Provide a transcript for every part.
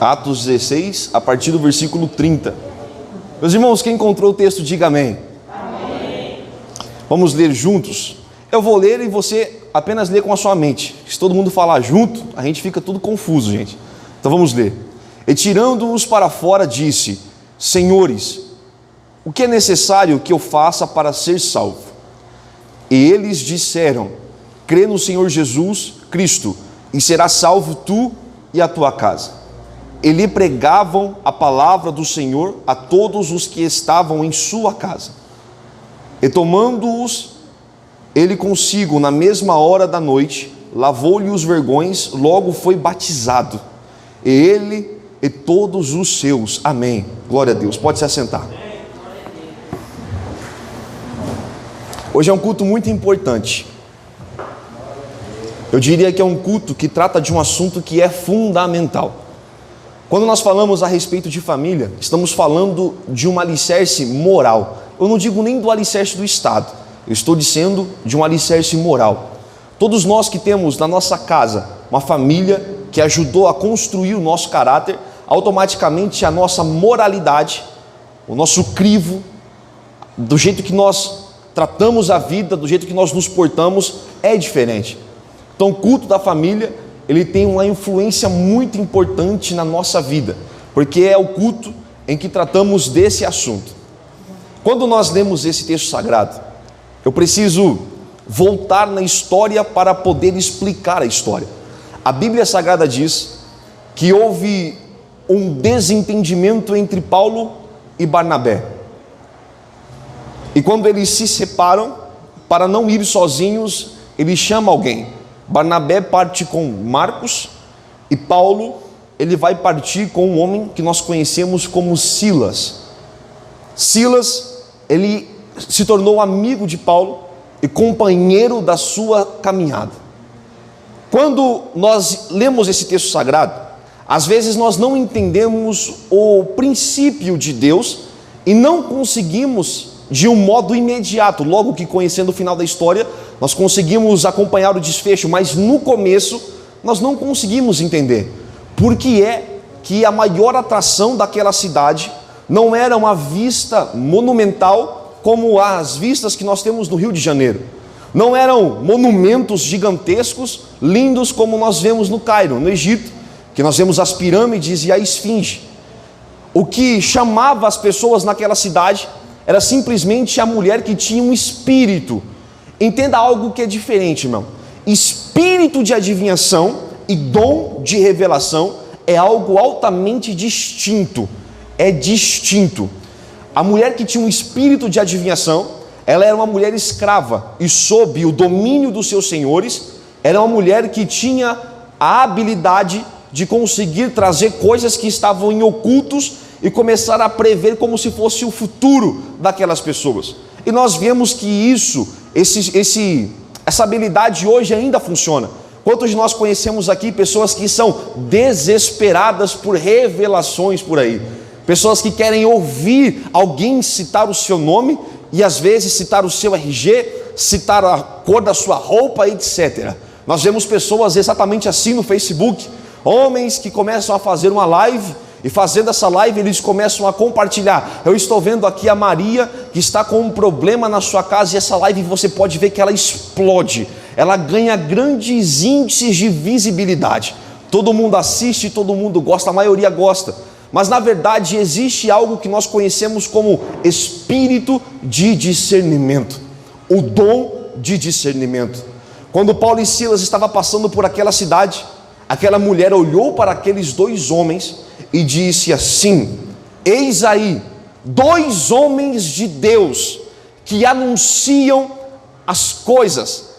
Atos 16, a partir do versículo 30. Meus irmãos, quem encontrou o texto, diga amém. Amém. Vamos ler juntos. Eu vou ler e você apenas lê com a sua mente. Se todo mundo falar junto, a gente fica tudo confuso, gente. Então vamos ler. E tirando-os para fora, disse: Senhores, o que é necessário que eu faça para ser salvo? E eles disseram: crê no Senhor Jesus Cristo, e serás salvo tu e a tua casa. E lhe pregavam a palavra do Senhor a todos os que estavam em sua casa. E tomando-os ele consigo na mesma hora da noite, lavou-lhe os vergões, logo foi batizado. E ele e todos os seus. Amém. Glória a Deus. Pode se assentar. Hoje é um culto muito importante. Eu diria que é um culto que trata de um assunto que é fundamental. Quando nós falamos a respeito de família, estamos falando de um alicerce moral. Eu não digo nem do alicerce do Estado, eu estou dizendo de um alicerce moral. Todos nós que temos na nossa casa uma família que ajudou a construir o nosso caráter, automaticamente a nossa moralidade, o nosso crivo, do jeito que nós tratamos a vida, do jeito que nós nos portamos, é diferente. Então o culto da família, ele tem uma influência muito importante na nossa vida, porque é o culto em que tratamos desse assunto. Quando nós lemos esse texto sagrado, eu preciso voltar na história para poder explicar a história. A Bíblia Sagrada diz que houve um desentendimento entre Paulo e Barnabé. E quando eles se separam, para não ir sozinhos, ele chama alguém. Barnabé parte com Marcos e Paulo, ele vai partir com um homem que nós conhecemos como Silas. Silas, ele se tornou amigo de Paulo e companheiro da sua caminhada. Quando nós lemos esse texto sagrado, às vezes nós não entendemos o princípio de Deus e não conseguimos de um modo imediato, logo que conhecendo o final da história, nós conseguimos acompanhar o desfecho, mas no começo nós não conseguimos entender por que é que a maior atração daquela cidade não era uma vista monumental como as vistas que nós temos no Rio de Janeiro. Não eram monumentos gigantescos, lindos como nós vemos no Cairo, no Egito, que nós vemos as pirâmides e a esfinge. O que chamava as pessoas naquela cidade era simplesmente a mulher que tinha um espírito. Entenda algo que é diferente, irmão. Espírito de adivinhação e dom de revelação é algo altamente distinto. É distinto. A mulher que tinha um espírito de adivinhação, ela era uma mulher escrava e sob o domínio dos seus senhores, era uma mulher que tinha a habilidade de conseguir trazer coisas que estavam em ocultos e começar a prever como se fosse o futuro daquelas pessoas. E nós vemos que essa habilidade hoje ainda funciona. Quantos de nós conhecemos aqui pessoas que são desesperadas por revelações por aí? Pessoas que querem ouvir alguém citar o seu nome e às vezes citar o seu RG, citar a cor da sua roupa, etc. Nós vemos pessoas exatamente assim no Facebook, homens que começam a fazer uma live e fazendo essa live eles começam a compartilhar. Eu estou vendo aqui a Maria que está com um problema na sua casa e essa live você pode ver que ela explode, ela ganha grandes índices de visibilidade. Todo mundo assiste, todo mundo gosta, a maioria gosta. Mas na verdade existe algo que nós conhecemos como espírito de discernimento, o dom de discernimento. Quando Paulo e Silas estavam passando por aquela cidade, aquela mulher olhou para aqueles dois homens e disse assim: eis aí dois homens de Deus que anunciam as coisas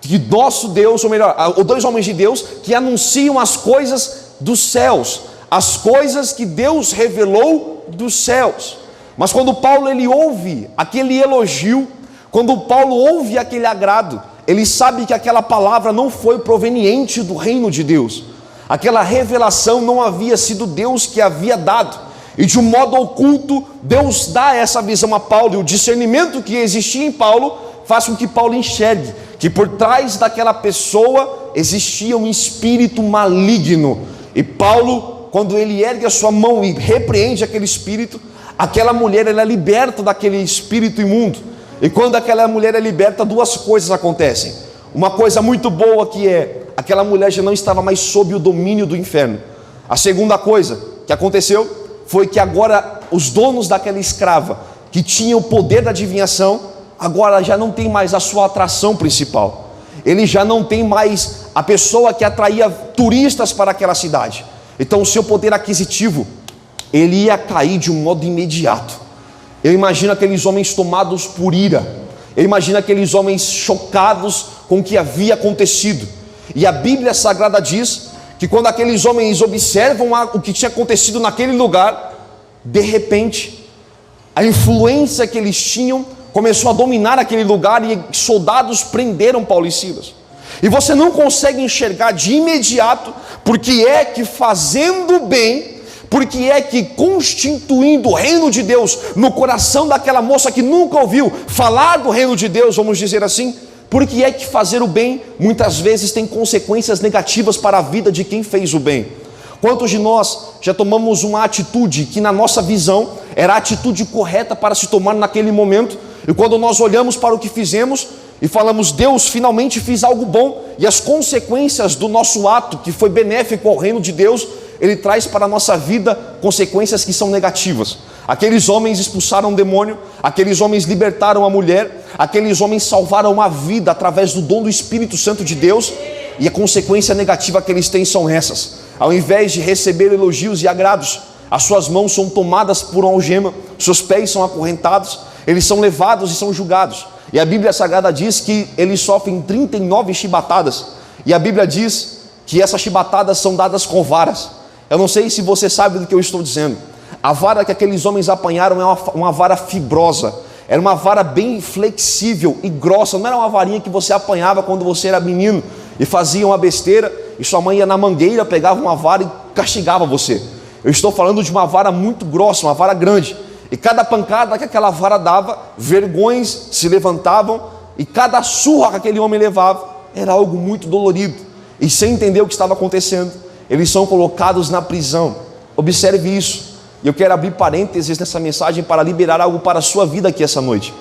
de nosso Deus, ou melhor, dois homens de Deus que anunciam as coisas dos céus, as coisas que Deus revelou dos céus. Mas quando Paulo ele ouve aquele elogio, quando Paulo ouve aquele agrado, ele sabe que aquela palavra não foi proveniente do reino de Deus. Aquela revelação não havia sido Deus que havia dado. E de um modo oculto, Deus dá essa visão a Paulo, e o discernimento que existia em Paulo faz com que Paulo enxergue que por trás daquela pessoa existia um espírito maligno. E Paulo, quando ele ergue a sua mão e repreende aquele espírito, aquela mulher ela é liberta daquele espírito imundo. E quando aquela mulher é liberta, duas coisas acontecem. Uma coisa muito boa que é, aquela mulher já não estava mais sob o domínio do inferno. A segunda coisa que aconteceu foi que agora os donos daquela escrava, que tinham o poder da adivinhação, agora já não tem mais a sua atração principal. Ele já não tem mais a pessoa que atraía turistas para aquela cidade. Então o seu poder aquisitivo, ele ia cair de um modo imediato. Eu imagino aqueles homens tomados por ira. Eu imagino aqueles homens chocados com o que havia acontecido. E a Bíblia Sagrada diz que quando aqueles homens observam o que tinha acontecido naquele lugar, de repente, a influência que eles tinham começou a dominar aquele lugar e soldados prenderam Paulo e Silas. E você não consegue enxergar de imediato porque é que fazendo bem, porque é que constituindo o reino de Deus no coração daquela moça que nunca ouviu falar do reino de Deus, vamos dizer assim, porque é que fazer o bem muitas vezes tem consequências negativas para a vida de quem fez o bem. Quantos de nós já tomamos uma atitude que na nossa visão era a atitude correta para se tomar naquele momento, e quando nós olhamos para o que fizemos e falamos, Deus, finalmente fiz algo bom, e as consequências do nosso ato, que foi benéfico ao reino de Deus, ele traz para a nossa vida consequências que são negativas. Aqueles homens expulsaram o demônio, aqueles homens libertaram a mulher, aqueles homens salvaram a vida através do dom do Espírito Santo de Deus, e a consequência negativa que eles têm são essas: ao invés de receber elogios e agrados, as suas mãos são tomadas por uma algema, seus pés são acorrentados, eles são levados e são julgados. E a Bíblia Sagrada diz que eles sofrem 39 chibatadas, e a Bíblia diz que essas chibatadas são dadas com varas. Eu não sei se você sabe do que eu estou dizendo. A vara que aqueles homens apanharam é uma vara fibrosa, era uma vara bem flexível e grossa, não era uma varinha que você apanhava quando você era menino e fazia uma besteira, e sua mãe ia na mangueira, pegava uma vara e castigava você. Eu estou falando de uma vara muito grossa, uma vara grande, e cada pancada que aquela vara dava, vergões se levantavam, e cada surra que aquele homem levava, era algo muito dolorido, e sem entender o que estava acontecendo, eles são colocados na prisão. Observe isso, e eu quero abrir parênteses nessa mensagem para liberar algo para a sua vida aqui essa noite.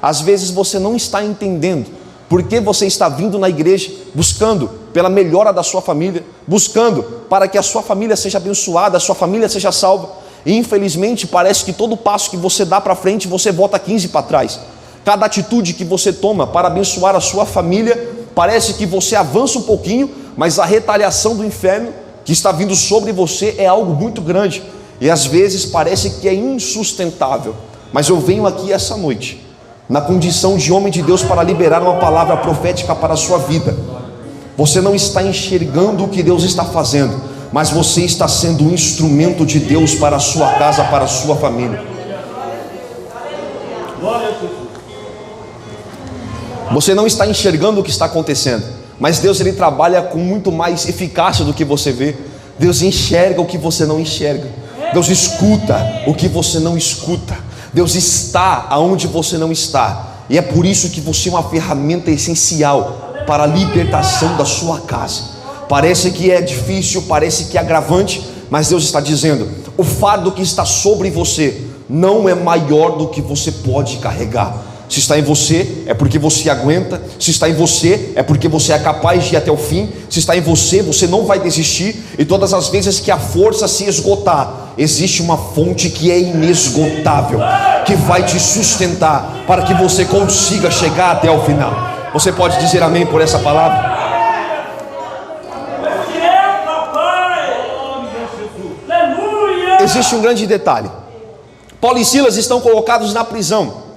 Às vezes você não está entendendo por que você está vindo na igreja, buscando pela melhora da sua família, buscando para que a sua família seja abençoada, a sua família seja salva, e infelizmente parece que todo passo que você dá para frente, você volta 15 para trás. Cada atitude que você toma para abençoar a sua família, parece que você avança um pouquinho, mas a retaliação do inferno que está vindo sobre você é algo muito grande, e às vezes parece que é insustentável. Mas eu venho aqui essa noite na condição de homem de Deus para liberar uma palavra profética para a sua vida. Você não está enxergando o que Deus está fazendo, mas você está sendo um instrumento de Deus para a sua casa, para a sua família. Você não está enxergando o que está acontecendo, mas Deus, ele trabalha com muito mais eficácia do que você vê. Deus enxerga o que você não enxerga. Deus escuta o que você não escuta. Deus está aonde você não está. E é por isso que você é uma ferramenta essencial para a libertação da sua casa. Parece que é difícil, parece que é agravante, mas Deus está dizendo: o fardo que está sobre você não é maior do que você pode carregar. Se está em você, é porque você aguenta. Se está em você, é porque você é capaz de ir até o fim. Se está em você, você não vai desistir. E todas as vezes que a força se esgotar, existe uma fonte que é inesgotável, que vai te sustentar para que você consiga chegar até o final. Você pode dizer amém por essa palavra? Existe um grande detalhe. Paulo e Silas estão colocados na prisão.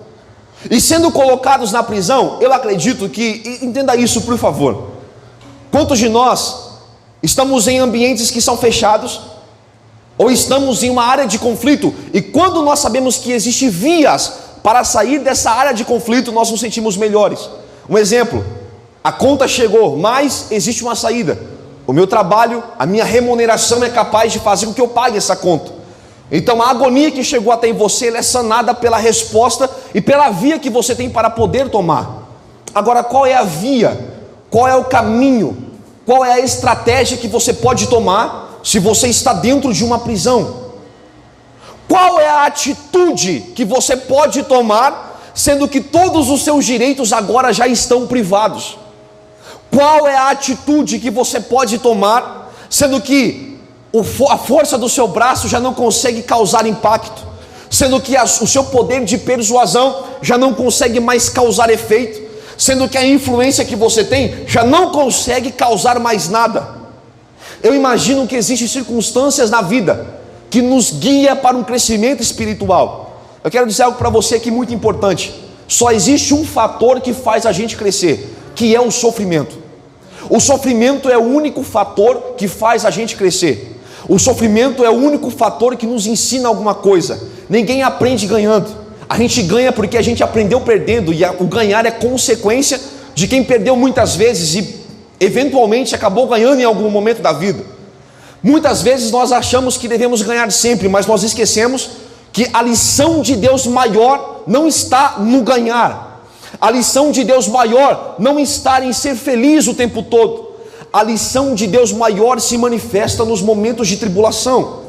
E sendo colocados na prisão, eu acredito que, entenda isso por favor, quantos de nós estamos em ambientes que são fechados, ou estamos em uma área de conflito, e quando nós sabemos que existem vias para sair dessa área de conflito, nós nos sentimos melhores. Um exemplo: a conta chegou, mas existe uma saída. O meu trabalho, a minha remuneração é capaz de fazer com que eu pague essa conta. Então a agonia que chegou até em você, ela é sanada pela resposta e pela via que você tem para poder tomar. Agora, qual é a via? Qual é o caminho? Qual é a estratégia que você pode tomar se você está dentro de uma prisão? Qual é a atitude que você pode tomar, sendo que todos os seus direitos agora já estão privados? Qual é a atitude que você pode tomar, sendo que a força do seu braço já não consegue causar impacto, sendo que o seu poder de persuasão já não consegue mais causar efeito, sendo que a influência que você tem já não consegue causar mais nada? Eu imagino que existem circunstâncias na vida que nos guia para um crescimento espiritual. Eu quero dizer algo para você aqui muito importante. Só existe um fator que faz a gente crescer, que é o sofrimento. O sofrimento é o único fator que faz a gente crescer. O sofrimento é o único fator que nos ensina alguma coisa. Ninguém aprende ganhando. A gente ganha porque a gente aprendeu perdendo, e o ganhar é consequência de quem perdeu muitas vezes e eventualmente acabou ganhando em algum momento da vida. Muitas vezes nós achamos que devemos ganhar sempre, mas nós esquecemos que a lição de Deus maior não está no ganhar. A lição de Deus maior não está em ser feliz o tempo todo. A lição de Deus maior se manifesta nos momentos de tribulação.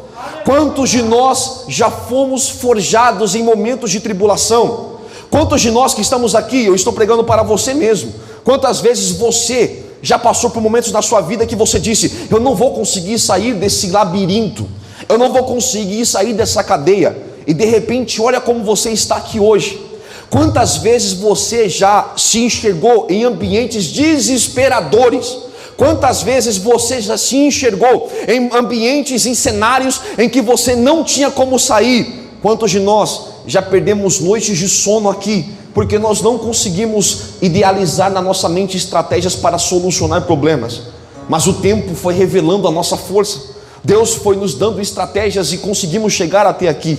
Quantos de nós já fomos forjados em momentos de tribulação? Quantos de nós que estamos aqui, eu estou pregando para você mesmo, quantas vezes você já passou por momentos na sua vida que você disse: eu não vou conseguir sair desse labirinto, eu não vou conseguir sair dessa cadeia, e de repente olha como você está aqui hoje. Quantas vezes você já se enxergou em ambientes desesperadores? Quantas vezes você já se enxergou em ambientes, em cenários em que você não tinha como sair? Quantos de nós já perdemos noites de sono aqui, porque nós não conseguimos idealizar na nossa mente estratégias para solucionar problemas? Mas o tempo foi revelando a nossa força, Deus foi nos dando estratégias e conseguimos chegar até aqui.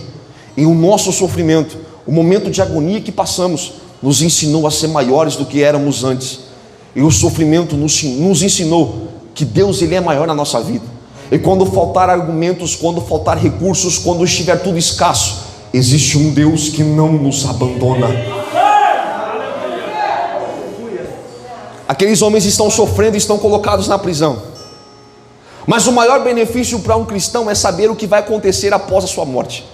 E o nosso sofrimento, o momento de agonia que passamos, nos ensinou a ser maiores do que éramos antes. E o sofrimento nos ensinou que Deus, Ele é maior na nossa vida. E quando faltar argumentos, quando faltar recursos, quando estiver tudo escasso, existe um Deus que não nos abandona. Aqueles homens estão sofrendo e estão colocados na prisão. Mas o maior benefício para um cristão é saber o que vai acontecer após a sua morte.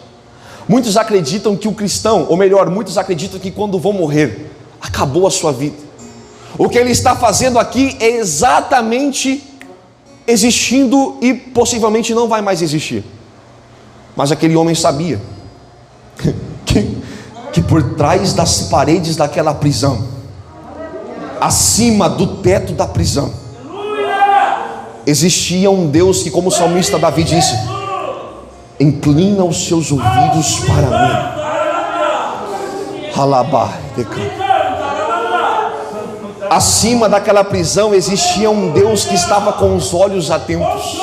Muitos acreditam que o cristão, ou melhor, muitos acreditam que quando vão morrer, acabou a sua vida. O que ele está fazendo aqui é exatamente existindo e possivelmente não vai mais existir. Mas aquele homem sabia que por trás das paredes daquela prisão, acima do teto da prisão, existia um Deus que, como o salmista Davi disse, inclina os seus ouvidos para mim. Acima daquela prisão existia um Deus que estava com os olhos atentos.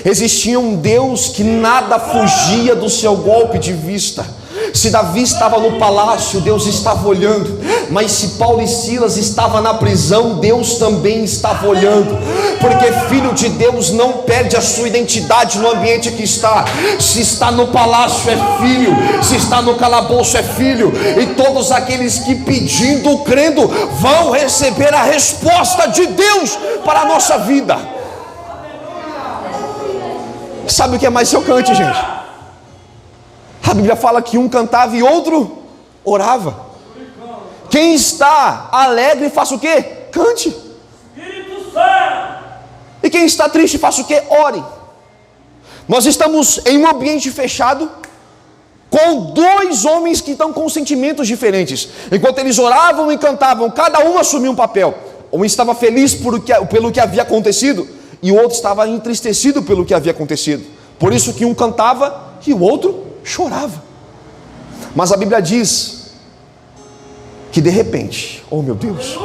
Existia um Deus que nada fugia do seu golpe de vista. Se Davi estava no palácio, Deus estava olhando. Mas se Paulo e Silas estavam na prisão, Deus também estava olhando. Porque filho de Deus não perde a sua identidade no ambiente que está. Se está no palácio é filho, se está no calabouço é filho. E todos aqueles que pedindo, crendo, vão receber a resposta de Deus para a nossa vida. Sabe o que é mais chocante, gente? A Bíblia fala que um cantava e outro orava. Quem está alegre faça o quê? Cante. E quem está triste faça o quê? Ore. Nós estamos em um ambiente fechado, com dois homens que estão com sentimentos diferentes. Enquanto eles oravam e cantavam, cada um assumia um papel. Um estava feliz pelo que havia acontecido, e o outro estava entristecido pelo que havia acontecido. Por isso que um cantava e o outro chorava. Mas a Bíblia diz que de repente, oh meu Deus,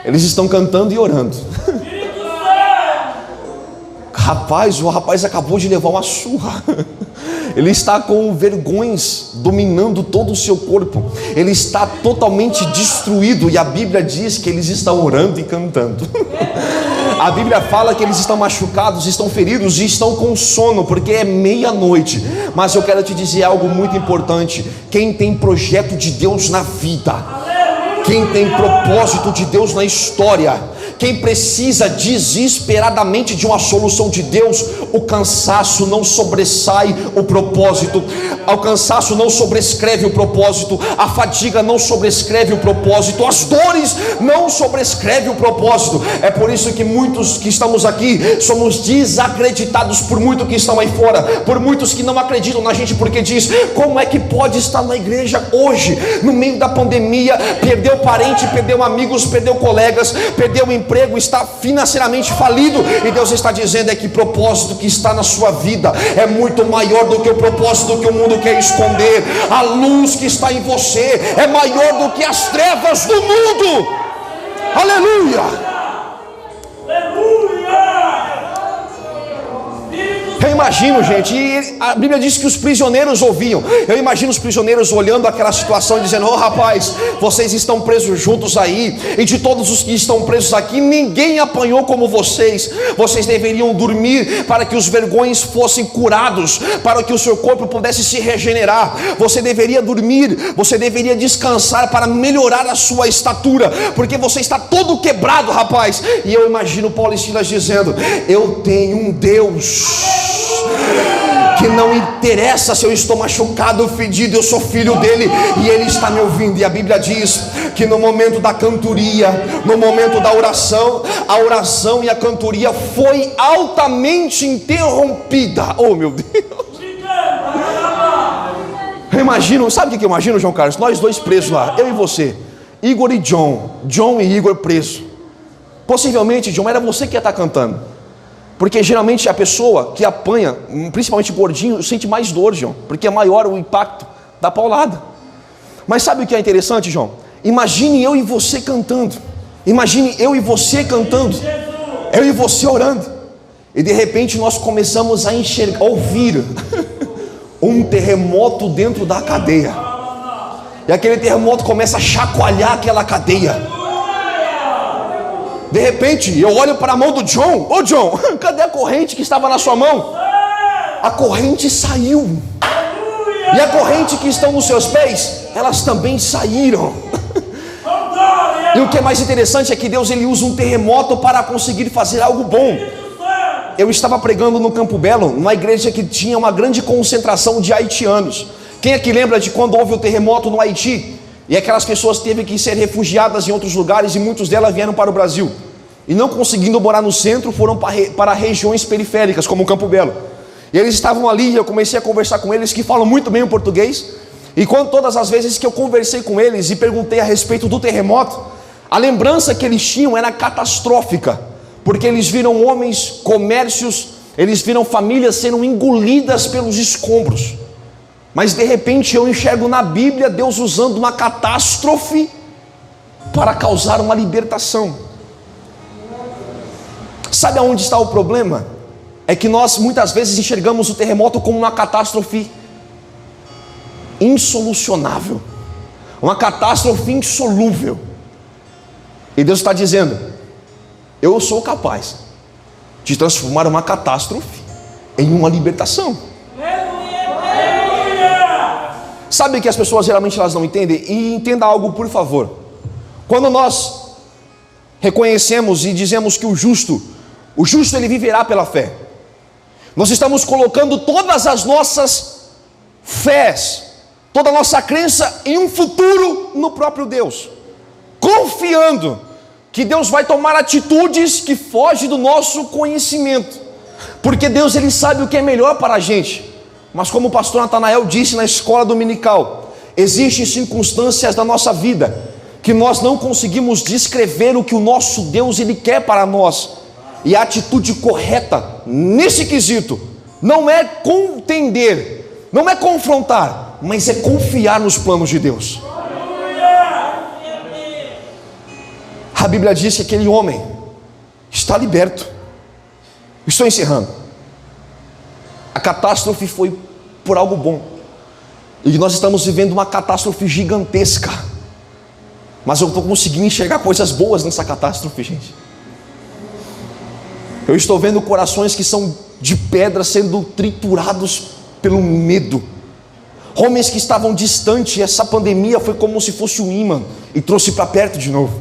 eles estão cantando e orando. Rapaz, o rapaz acabou de levar uma surra. Ele está com vergões dominando todo o seu corpo. Ele está totalmente destruído. E a Bíblia diz que eles estão orando e cantando. A Bíblia fala que eles estão machucados, estão feridos e estão com sono, porque é meia-noite. Mas eu quero te dizer algo muito importante. Quem tem projeto de Deus na vida, quem tem propósito de Deus na história, quem precisa desesperadamente de uma solução de Deus, o cansaço não sobressai o propósito, o cansaço não sobrescreve o propósito, a fadiga não sobrescreve o propósito, as dores não sobrescreve o propósito. É por isso que muitos que estamos aqui somos desacreditados por muitos que estão aí fora, por muitos que não acreditam na gente, porque diz: como é que pode estar na igreja hoje, no meio da pandemia, perdeu parente, perdeu amigos, perdeu colegas, perdeu o emprego, está financeiramente falido? E Deus está dizendo é que o propósito que está na sua vida é muito maior do que o propósito que o mundo quer esconder. A luz que está em você é maior do que as trevas do mundo. Aleluia! Eu imagino, gente, e a Bíblia diz que os prisioneiros ouviam. Eu imagino os prisioneiros olhando aquela situação e dizendo: oh rapaz, vocês estão presos juntos aí, e de todos os que estão presos aqui, ninguém apanhou como vocês. Vocês deveriam dormir para que os vergões fossem curados, para que o seu corpo pudesse se regenerar. Você deveria dormir, você deveria descansar para melhorar a sua estatura, porque você está todo quebrado, rapaz. E eu imagino Paulo e Silas dizendo: eu tenho um Deus que não interessa se eu estou machucado ou fedido, eu sou filho dele e ele está me ouvindo. E a Bíblia diz que no momento da cantoria, no momento da oração, a oração e a cantoria foi altamente interrompida. Oh meu Deus! Eu imagino, sabe o que eu imagino, João Carlos? Nós dois presos lá, eu e você, Igor e John e Igor presos. Possivelmente, John, era você que ia estar cantando. Porque geralmente a pessoa que apanha, principalmente gordinho, sente mais dor, João, porque é maior o impacto da paulada. Mas sabe o que é interessante, João? Imagine eu e você cantando. Imagine eu e você cantando. Eu e você orando. E de repente nós começamos a enxergar, ouvir um terremoto dentro da cadeia. E aquele terremoto começa a chacoalhar aquela cadeia. De repente, eu olho para a mão do John. Ô John, cadê a corrente que estava na sua mão? A corrente saiu. E a corrente que estão nos seus pés, elas também saíram. E o que é mais interessante é que Deus ele usa um terremoto para conseguir fazer algo bom. Eu estava pregando no Campo Belo, numa igreja que tinha uma grande concentração de haitianos. Quem é que lembra de quando houve o terremoto no Haiti? E aquelas pessoas teve que ser refugiadas em outros lugares, e muitos delas vieram para o Brasil. E não conseguindo morar no centro, foram para regiões periféricas, como o Campo Belo. E eles estavam ali, e eu comecei a conversar com eles, que falam muito bem o português. E todas as vezes que eu conversei com eles e perguntei a respeito do terremoto, a lembrança que eles tinham era catastrófica. Porque eles viram homens, comércios, eles viram famílias sendo engolidas pelos escombros. Mas de repente eu enxergo na Bíblia Deus usando uma catástrofe para causar uma libertação. Sabe aonde está o problema? É que nós muitas vezes enxergamos o terremoto como uma catástrofe insolucionável, uma catástrofe insolúvel. E Deus está dizendo: eu sou capaz de transformar uma catástrofe em uma libertação. Sabe que as pessoas geralmente elas não entendem? E entenda algo, por favor. Quando nós reconhecemos e dizemos que o justo ele viverá pela fé, nós estamos colocando todas as nossas fés, toda a nossa crença em um futuro no próprio Deus, confiando que Deus vai tomar atitudes que fogem do nosso conhecimento, porque Deus ele sabe o que é melhor para a gente. Mas como o pastor Natanael disse na escola dominical, existem circunstâncias da nossa vida que nós não conseguimos descrever o que o nosso Deus ele quer para nós. E a atitude correta nesse quesito não é contender, não é confrontar, mas é confiar nos planos de Deus. A Bíblia diz que aquele homem está liberto. Estou encerrando. A catástrofe foi por algo bom. E nós estamos vivendo uma catástrofe gigantesca. Mas eu estou conseguindo enxergar coisas boas nessa catástrofe, gente. Eu estou vendo corações que são de pedra sendo triturados pelo medo. Homens que estavam distantes, e essa pandemia foi como se fosse um imã e trouxe para perto de novo.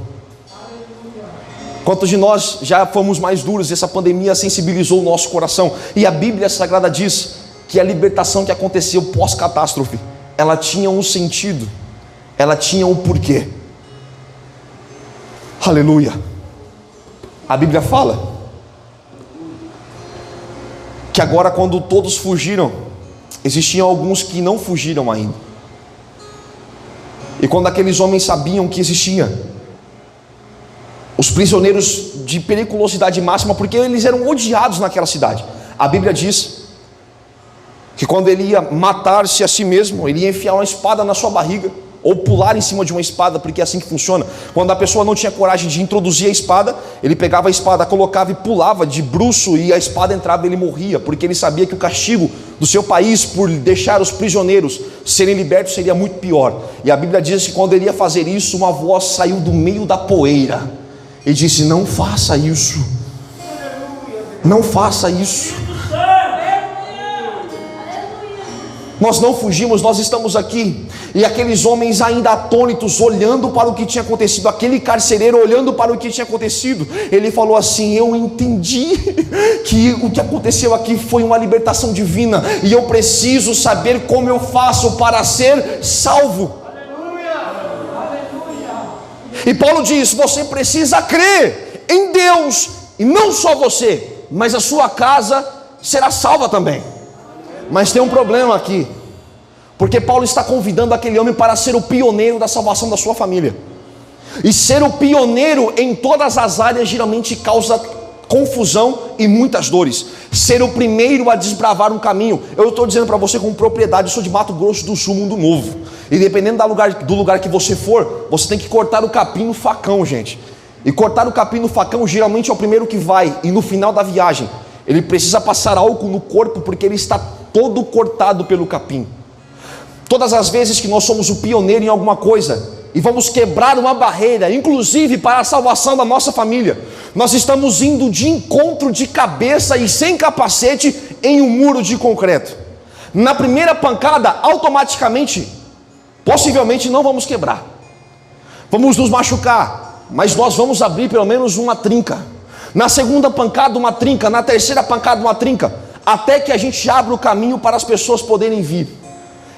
Quantos de nós já fomos mais duros? Essa pandemia sensibilizou o nosso coração. E a Bíblia Sagrada diz que a libertação que aconteceu pós-catástrofe, ela tinha um sentido, ela tinha um porquê. Aleluia. A Bíblia fala que agora, quando todos fugiram, existiam alguns que não fugiram ainda. E quando aqueles homens sabiam que existia os prisioneiros de periculosidade máxima, porque eles eram odiados naquela cidade, a Bíblia diz que quando ele ia matar-se a si mesmo, ele ia enfiar uma espada na sua barriga, ou pular em cima de uma espada, porque é assim que funciona. Quando a pessoa não tinha coragem de introduzir a espada, ele pegava a espada, colocava e pulava de bruço, e a espada entrava e ele morria, porque ele sabia que o castigo do seu país por deixar os prisioneiros serem libertos seria muito pior. E a Bíblia diz que quando ele ia fazer isso, uma voz saiu do meio da poeira e disse: não faça isso, não faça isso. Nós não fugimos, nós estamos aqui. E aqueles homens ainda atônitos, olhando para o que tinha acontecido, aquele carcereiro olhando para o que tinha acontecido, ele falou assim: eu entendi que o que aconteceu aqui foi uma libertação divina, e eu preciso saber como eu faço para ser salvo. E Paulo diz: você precisa crer em Deus, e não só você, mas a sua casa será salva também. Mas tem um problema aqui, porque Paulo está convidando aquele homem para ser o pioneiro da salvação da sua família. E ser o pioneiro em todas as áreas geralmente causa confusão e muitas dores. Ser o primeiro a desbravar um caminho. Eu estou dizendo para você com propriedade, eu sou de Mato Grosso do Sul, Mundo Novo. E dependendo do lugar que você for, você tem que cortar o capim no facão, gente. E cortar o capim no facão geralmente é o primeiro que vai. E no final da viagem, ele precisa passar álcool no corpo, porque ele está todo cortado pelo capim. Todas as vezes que nós somos o pioneiro em alguma coisa e vamos quebrar uma barreira, inclusive para a salvação da nossa família, nós estamos indo de encontro de cabeça e sem capacete em um muro de concreto. Na primeira pancada, automaticamente, possivelmente não vamos quebrar, vamos nos machucar, mas nós vamos abrir pelo menos uma trinca. Na segunda pancada, uma trinca. Na terceira pancada, uma trinca, até que a gente abra o caminho para as pessoas poderem vir.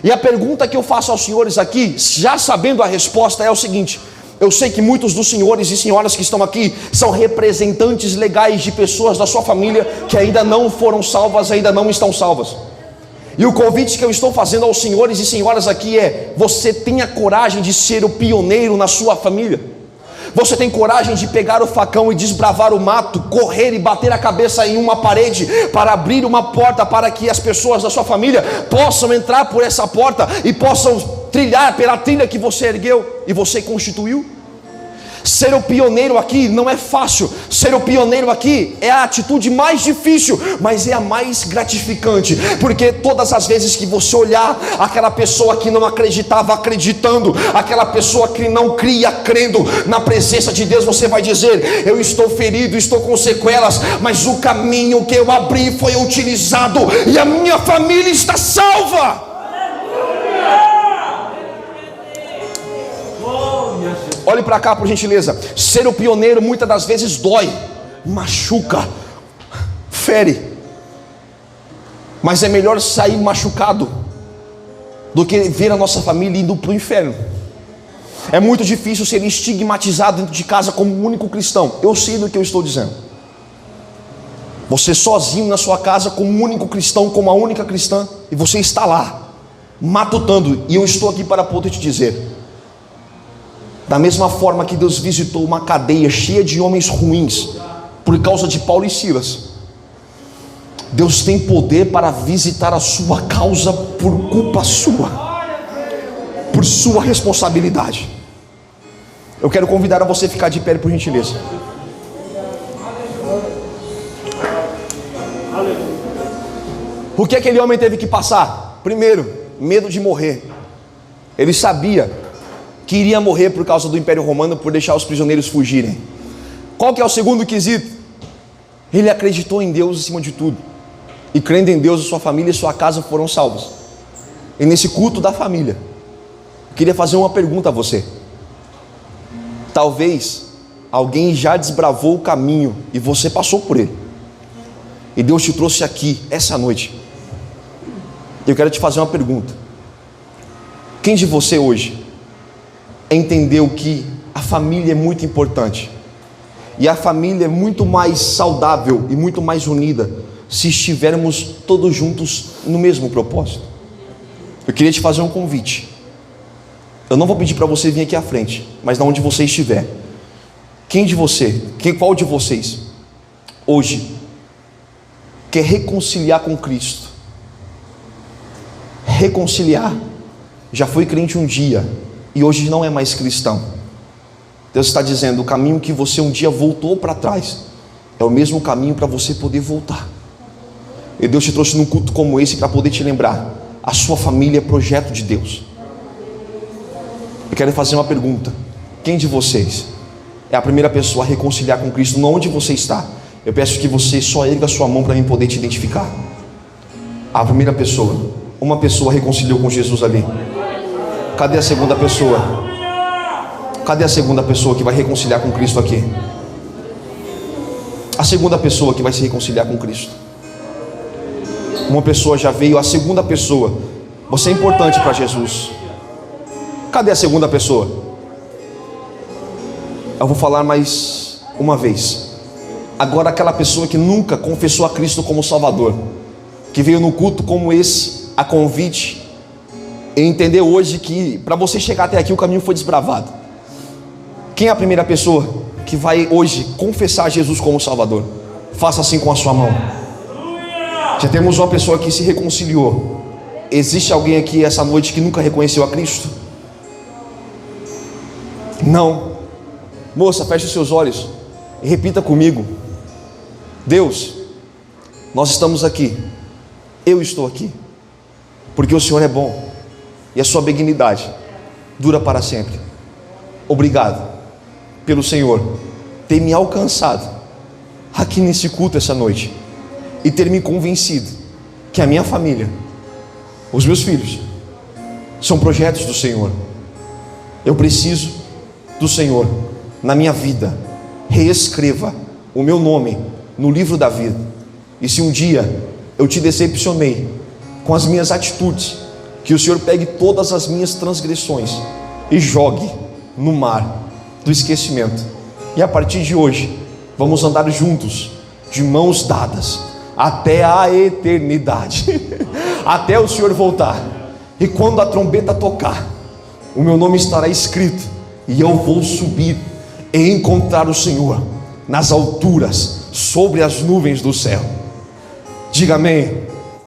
E a pergunta que eu faço aos senhores aqui, já sabendo a resposta, é o seguinte: eu sei que muitos dos senhores e senhoras que estão aqui são representantes legais de pessoas da sua família que ainda não foram salvas, ainda não estão salvas. E o convite que eu estou fazendo aos senhores e senhoras aqui é: você tenha coragem de ser o pioneiro na sua família. Você tem coragem de pegar o facão e desbravar o mato, correr e bater a cabeça em uma parede para abrir uma porta para que as pessoas da sua família possam entrar por essa porta e possam trilhar pela trilha que você ergueu e você constituiu? Ser o pioneiro aqui não é fácil. Ser o pioneiro aqui é a atitude mais difícil, mas é a mais gratificante, porque todas as vezes que você olhar aquela pessoa que não acreditava acreditando, aquela pessoa que não cria crendo na presença de Deus, você vai dizer: eu estou ferido, estou com sequelas, mas o caminho que eu abri foi utilizado e a minha família está salva. Olhe para cá, por gentileza. Ser o pioneiro muitas das vezes dói, machuca, fere, mas é melhor sair machucado do que ver a nossa família indo para o inferno. É muito difícil ser estigmatizado dentro de casa como um único cristão. Eu sei do que eu estou dizendo. Você sozinho na sua casa como um único cristão, como a única cristã, e você está lá matutando. E eu estou aqui para poder te dizer: da mesma forma que Deus visitou uma cadeia cheia de homens ruins por causa de Paulo e Silas, Deus tem poder para visitar a sua causa por culpa sua, por sua responsabilidade. Eu quero convidar a você a ficar de pé, por gentileza. O que aquele homem teve que passar? Primeiro, medo de morrer. Ele sabia que iria morrer por causa do Império Romano, por deixar os prisioneiros fugirem. Qual que é o segundo quesito? Ele acreditou em Deus acima de tudo, e crendo em Deus, a sua família e sua casa foram salvos. E nesse culto da família, eu queria fazer uma pergunta a você. Talvez alguém já desbravou o caminho e você passou por ele. E Deus te trouxe aqui, essa noite. Eu quero te fazer uma pergunta. Quem de você hoje entendeu que a família é muito importante? E a família é muito mais saudável e muito mais unida se estivermos todos juntos no mesmo propósito. Eu queria te fazer um convite. Eu não vou pedir para você vir aqui à frente, mas de onde você estiver. Qual de vocês hoje quer reconciliar com Cristo? Reconciliar. Já foi crente um dia e hoje não é mais cristão. Deus está dizendo: o caminho que você um dia voltou para trás é o mesmo caminho para você poder voltar. E Deus te trouxe num culto como esse para poder te lembrar: a sua família é projeto de Deus. Eu quero fazer uma pergunta: quem de vocês é a primeira pessoa a reconciliar com Cristo? Onde você está? Eu peço que você só erga a sua mão para mim poder te identificar. A primeira pessoa, uma pessoa reconciliou com Jesus ali. Cadê a segunda pessoa? Cadê a segunda pessoa que vai reconciliar com Cristo aqui? A segunda pessoa que vai se reconciliar com Cristo. Uma pessoa já veio, a segunda pessoa. Você é importante para Jesus. Cadê a segunda pessoa? Eu vou falar mais uma vez. Agora, aquela pessoa que nunca confessou a Cristo como Salvador, que veio no culto como esse, a convite, e entendeu hoje que para você chegar até aqui o caminho foi desbravado. Quem é a primeira pessoa que vai hoje confessar Jesus como Salvador? Faça assim com a sua mão. Já temos uma pessoa que se reconciliou. Existe alguém aqui essa noite que nunca reconheceu a Cristo? Não. Moça, feche os seus olhos e repita comigo: Deus, nós estamos aqui, eu estou aqui, porque o Senhor é bom e a sua benignidade dura para sempre. Obrigado pelo Senhor ter me alcançado aqui nesse culto essa noite e ter me convencido que a minha família, os meus filhos, são projetos do Senhor. Eu preciso do Senhor na minha vida. Reescreva o meu nome no livro da vida. E se um dia eu te decepcionei com as minhas atitudes, que o Senhor pegue todas as minhas transgressões e jogue no mar do esquecimento. E a partir de hoje vamos andar juntos, de mãos dadas, até a eternidade até o Senhor voltar. E quando a trombeta tocar, o meu nome estará escrito, e eu vou subir e encontrar o Senhor nas alturas, sobre as nuvens do céu. Diga amém.